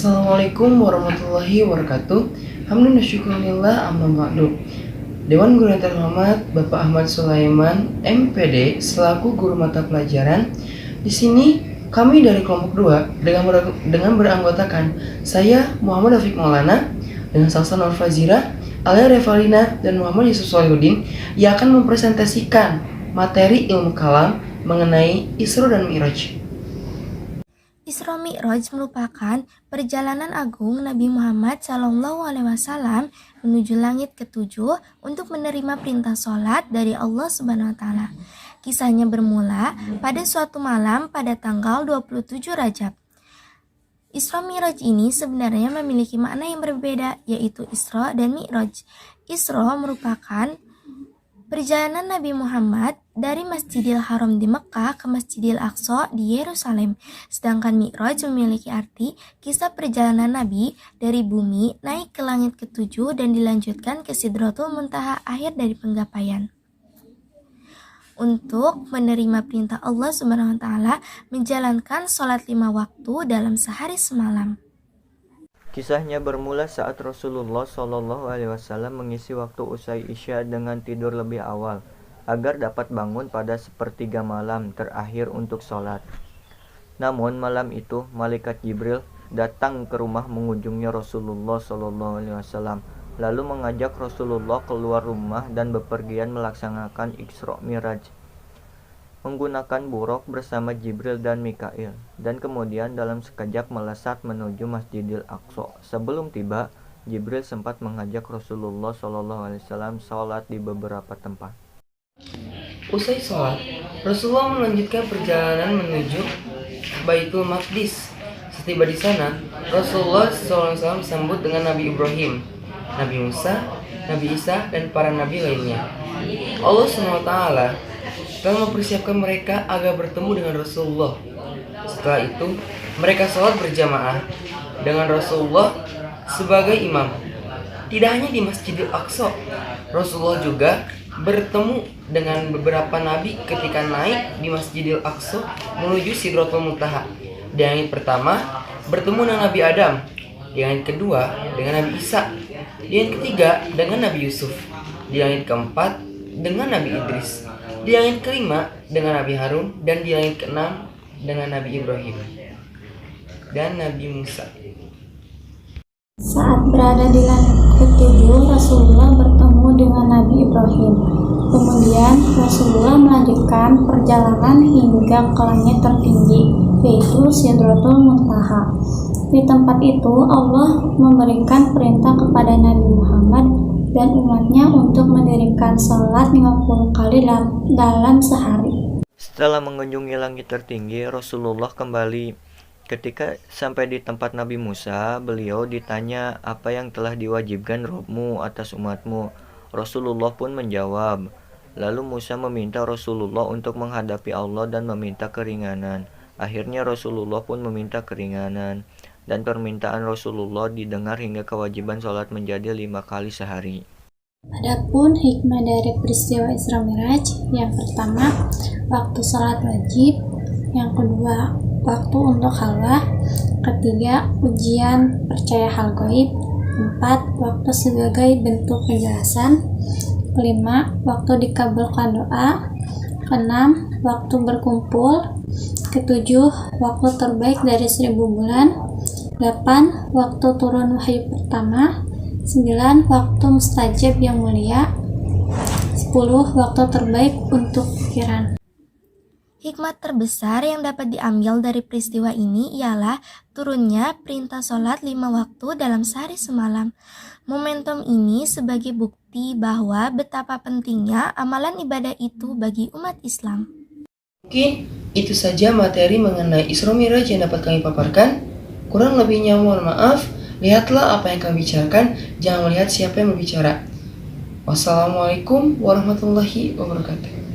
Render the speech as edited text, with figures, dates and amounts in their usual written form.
Assalamualaikum warahmatullahi wabarakatuh. Hamdun syukurillah amma ba'du. Dewan Guru yang terhormat Bapak Ahmad Sulaiman, MPD, selaku guru mata pelajaran. Di sini kami dari kelompok 2 dengan beranggotakan saya Muhammad Afiq Maulana dengan Salsa Nur Fazira, Alia Revalina, dan Muhammad Yusuf Solihuddin yang akan mempresentasikan materi ilmu kalam mengenai Isra dan Mi'raj. Isra Mi'raj merupakan perjalanan agung Nabi Muhammad SAW menuju langit ketujuh untuk menerima perintah sholat dari Allah Subhanahu wa Ta'ala. Kisahnya bermula pada suatu malam pada tanggal 27 Rajab. Isra Mi'raj ini sebenarnya memiliki makna yang berbeda, yaitu Isra dan Mi'raj. Isra merupakan perjalanan Nabi Muhammad dari Masjidil Haram di Mekah ke Masjidil Aqsa di Yerusalem. Sedangkan Mi'raj memiliki arti kisah perjalanan Nabi dari bumi naik ke langit ketujuh dan dilanjutkan ke Sidratul Muntaha, akhir dari penggapaian. Untuk menerima perintah Allah Subhanahu wa Ta'ala menjalankan sholat 5 waktu dalam sehari semalam. Kisahnya bermula saat Rasulullah SAW mengisi waktu usai Isya dengan tidur lebih awal, agar dapat bangun pada sepertiga malam terakhir untuk sholat. Namun malam itu, Malaikat Jibril datang ke rumah mengunjungi Rasulullah SAW, lalu mengajak Rasulullah keluar rumah dan bepergian melaksanakan Isra Mi'raj menggunakan buraq bersama Jibril dan Mikail, dan kemudian dalam sekejap melesat menuju Masjidil Aqsa. Sebelum tiba, Jibril sempat mengajak Rasulullah SAW sholat di beberapa tempat. Usai sholat, Rasulullah melanjutkan perjalanan menuju Baitul Maqdis. Setiba di sana, Rasulullah SAW disambut dengan Nabi Ibrahim, Nabi Musa, Nabi Isa, dan para nabi lainnya. Allah SWT telah mempersiapkan mereka agar bertemu dengan Rasulullah. Setelah itu, mereka sholat berjamaah dengan Rasulullah sebagai imam. Tidak hanya di Masjidil Aqsa, Rasulullah juga bertemu dengan beberapa nabi ketika naik di Masjidil Aqsa menuju Sidratul Muntaha. Di langit pertama bertemu dengan Nabi Adam, di langit kedua dengan Nabi Isa, di langit ketiga dengan Nabi Yusuf, di langit keempat dengan Nabi Idris, di langit kelima dengan Nabi Harun, dan di langit keenam dengan Nabi Ibrahim dan Nabi Musa. Saat berada di langit ketujuh, Rasulullah bertemu dengan Nabi Ibrahim. Kemudian Rasulullah melanjutkan perjalanan hingga ke langit tertinggi, yaitu Sidratul Muntaha. Di tempat itu Allah memberikan perintah kepada Nabi Muhammad dan umatnya untuk mendirikan salat 50 kali dalam sehari. Setelah mengunjungi langit tertinggi, Rasulullah kembali. Ketika sampai di tempat Nabi Musa, beliau ditanya, "Apa yang telah diwajibkan Rabbmu atas umatmu?" Rasulullah pun menjawab. Lalu Musa meminta Rasulullah untuk menghadapi Allah dan meminta keringanan. Akhirnya Rasulullah pun meminta keringanan, dan permintaan Rasulullah didengar hingga kewajiban sholat menjadi 5 kali sehari. Adapun hikmah dari peristiwa Isra Mi'raj, yang pertama, waktu sholat wajib, yang kedua, waktu untuk halwah, ketiga, ujian percaya hal gaib, 4, waktu sebagai bentuk penjelasan, 5, waktu dikabulkan doa, 6, waktu berkumpul, 7, waktu terbaik dari 1000 bulan, 8, waktu turun wahyu pertama, 9, waktu mustajab yang mulia, 10, waktu terbaik untuk pikiran. Hikmat terbesar yang dapat diambil dari peristiwa ini ialah turunnya perintah sholat 5 waktu dalam sehari semalam. Momentum ini sebagai bukti bahwa betapa pentingnya amalan ibadah itu bagi umat Islam. Mungkin itu saja materi mengenai Isra Mi'raj yang dapat kami paparkan. Kurang lebihnya mohon maaf. Lihatlah apa yang kami bicarakan, jangan melihat siapa yang berbicara. Wassalamualaikum warahmatullahi wabarakatuh.